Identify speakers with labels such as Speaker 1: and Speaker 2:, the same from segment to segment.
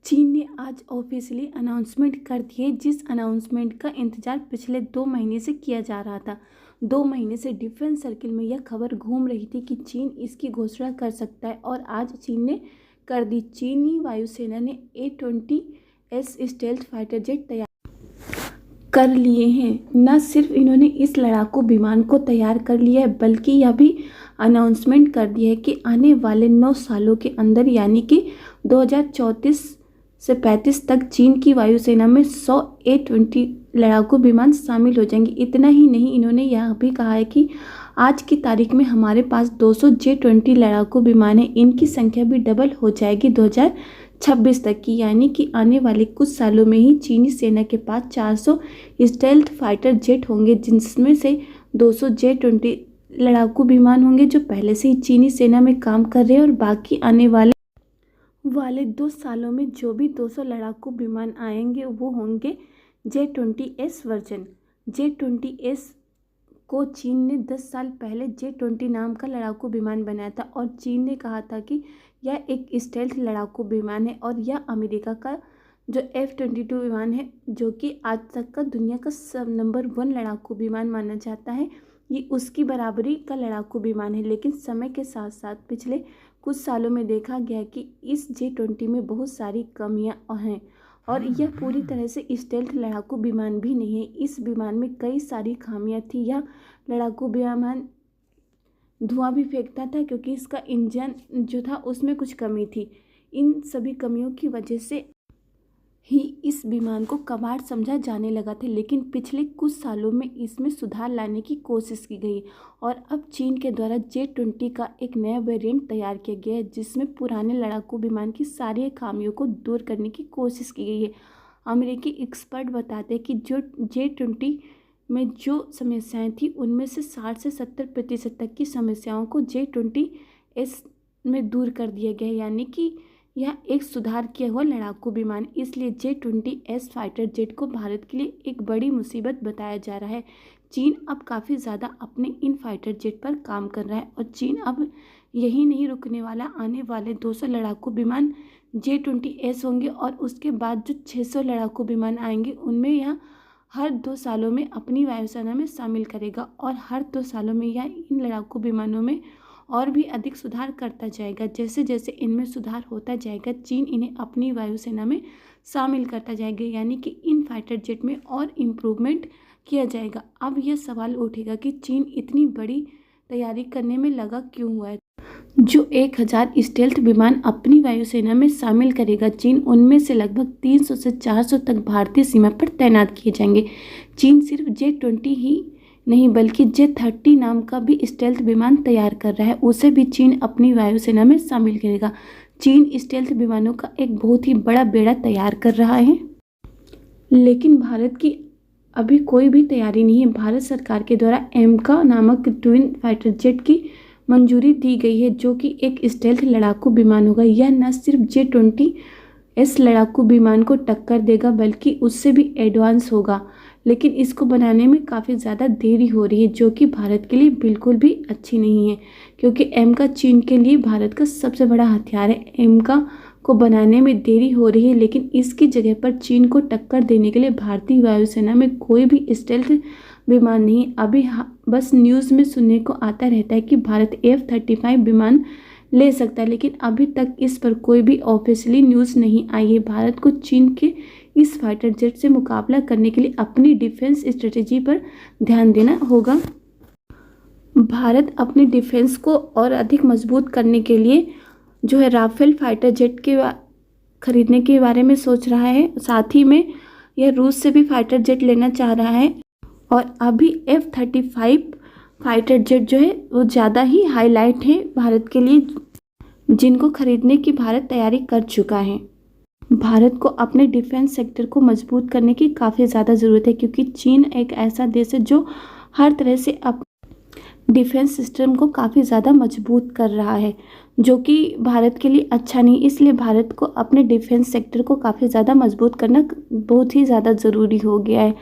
Speaker 1: चीन ने आज ऑफिशियली अनाउंसमेंट कर दी है, जिस अनाउंसमेंट का इंतजार पिछले 2 महीने से किया जा रहा था। 2 महीने से डिफेंस सर्किल में यह खबर घूम रही थी कि चीन इसकी घोषणा कर सकता है और आज चीन ने कर दी। चीनी वायुसेना ने A-20S स्टेल्थ फाइटर जेट तैयार कर लिए हैं। न सिर्फ इन्होंने इस लड़ाकू विमान को तैयार कर लिया है, बल्कि यह भी अनाउंसमेंट कर दिया है कि आने वाले 9 सालों के अंदर यानी कि 2034 से 35 तक चीन की वायुसेना में 100 A-20 लड़ाकू विमान शामिल हो जाएंगे। इतना ही नहीं, इन्होंने यह भी कहा है कि आज की तारीख में हमारे पास 200 J-20 लड़ाकू विमान है। इनकी संख्या भी डबल हो जाएगी 2026 तक की, यानी कि आने वाले कुछ सालों में ही चीनी सेना के पास 400 स्टेल्थ फाइटर जेट होंगे, जिसमें से 200 J-20 लड़ाकू विमान होंगे जो पहले से ही चीनी सेना में काम कर रहे हैं, और बाकी आने वाले 2 सालों में जो भी 200 लड़ाकू विमान आएंगे वो होंगे J-20S वर्जन। J-20S को चीन ने 10 साल पहले J-20 नाम का लड़ाकू विमान बनाया था, और चीन ने कहा था कि यह एक स्टेल्थ लड़ाकू विमान है, और यह अमेरिका का जो F-22 विमान है, जो कि आज तक का दुनिया का नंबर 1 लड़ाकू विमान माना जाता है, ये उसकी बराबरी का लड़ाकू विमान है। लेकिन समय के साथ साथ पिछले कुछ सालों में देखा गया कि इस J-20 में बहुत सारी कमियां हैं, और यह पूरी तरह से स्टेल्थ लड़ाकू विमान भी नहीं है। इस विमान में कई सारी खामियां थी। यह लड़ाकू विमान धुआं भी फेंकता था क्योंकि इसका इंजन जो था उसमें कुछ कमी थी। इन सभी कमियों की वजह से ही इस विमान को कबाड़ समझा जाने लगा था, लेकिन पिछले कुछ सालों में इसमें सुधार लाने की कोशिश की गई, और अब चीन के द्वारा J-20 का एक नया वेरिएंट तैयार किया गया है, जिसमें पुराने लड़ाकू विमान की सारी खामियों को दूर करने की कोशिश की गई है। अमेरिकी एक्सपर्ट बताते हैं कि जो J-20 में जो समस्याएं थी उनमें से 60 से 70% तक की समस्याओं को J-20S में दूर कर दिया गया है, यानी कि यह एक सुधार किया हुआ लड़ाकू विमान। इसलिए J-20S फाइटर जेट को भारत के लिए एक बड़ी मुसीबत बताया जा रहा है। चीन अब काफ़ी ज़्यादा अपने इन फाइटर जेट पर काम कर रहा है, और चीन अब यही नहीं रुकने वाला। आने वाले 200 लड़ाकू विमान J-20S होंगे, और उसके बाद जो 600 लड़ाकू विमान आएंगे उनमें यह हर 2 सालों में अपनी वायुसेना में शामिल करेगा, और हर 2 सालों में यह इन लड़ाकू विमानों में और भी अधिक सुधार करता जाएगा। जैसे जैसे इनमें सुधार होता जाएगा, चीन इन्हें अपनी वायुसेना में शामिल करता जाएगा, यानी कि इन फाइटर जेट में और इम्प्रूवमेंट किया जाएगा। अब यह सवाल उठेगा कि चीन इतनी बड़ी तैयारी करने में लगा क्यों हुआ है। जो 1000 स्टेल्थ विमान अपनी वायुसेना में शामिल करेगा चीन, उनमें से लगभग 300 से 400 तक भारतीय सीमा पर तैनात किए जाएंगे। चीन सिर्फ J-20 ही नहीं बल्कि J-30 नाम का भी स्टेल्थ विमान तैयार कर रहा है, उसे भी चीन अपनी वायुसेना में शामिल करेगा। चीन स्टेल्थ विमानों का एक बहुत ही बड़ा बेड़ा तैयार कर रहा है, लेकिन भारत की अभी कोई भी तैयारी नहीं है। भारत सरकार के द्वारा एमका नामक ट्विन फाइटर जेट की मंजूरी दी गई है, जो कि एक स्टेल्थ लड़ाकू विमान होगा। यह न सिर्फ J-20S लड़ाकू विमान को टक्कर देगा बल्कि उससे भी एडवांस होगा, लेकिन इसको बनाने में काफ़ी ज़्यादा देरी हो रही है, जो कि भारत के लिए बिल्कुल भी अच्छी नहीं है, क्योंकि एमका चीन के लिए भारत का सबसे बड़ा हथियार है। एमका को बनाने में देरी हो रही है, लेकिन इसकी जगह पर चीन को टक्कर देने के लिए भारतीय वायुसेना में कोई भी स्टेल्थ विमान नहीं। अभी बस न्यूज़ में सुनने को आता रहता है कि भारत F-35 विमान ले सकता है, लेकिन अभी तक इस पर कोई भी ऑफिशियली न्यूज़ नहीं आई है। भारत को चीन के इस फाइटर जेट से मुकाबला करने के लिए अपनी डिफेंस स्ट्रेटेजी पर ध्यान देना होगा। भारत अपनी डिफेंस को और अधिक मजबूत करने के लिए जो है राफेल फाइटर जेट के खरीदने के बारे में सोच रहा है। साथ ही में यह रूस से भी फाइटर जेट लेना चाह रहा है, और अभी F-35 फाइटर जेट जो है वो ज़्यादा ही हाईलाइट है भारत के लिए, जिनको खरीदने की भारत तैयारी कर चुका है। भारत को अपने डिफेंस सेक्टर को मजबूत करने की काफ़ी ज़्यादा ज़रूरत है, क्योंकि चीन एक ऐसा देश है जो हर तरह से अब डिफेंस सिस्टम को काफ़ी ज़्यादा मजबूत कर रहा है, जो कि भारत के लिए अच्छा नहीं। इसलिए भारत को अपने डिफेंस सेक्टर को काफ़ी ज़्यादा मजबूत करना बहुत ही ज़्यादा ज़रूरी हो गया है।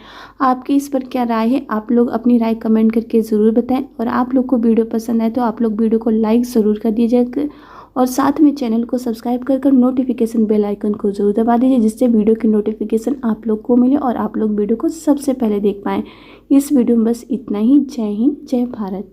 Speaker 1: आपकी इस पर क्या राय है? आप लोग अपनी राय कमेंट करके ज़रूर बताएं, और आप लोग को वीडियो पसंद आए तो आप लोग वीडियो को लाइक ज़रूर कर दीजिएगा, और साथ में चैनल को सब्सक्राइब कर नोटिफिकेशन बेल आइकन को जरूर दबा दीजिए, जिससे वीडियो की नोटिफिकेशन आप लोग को मिले और आप लोग वीडियो को सबसे पहले देख पाएँ। इस वीडियो में बस इतना ही। जय हिंद, जय भारत।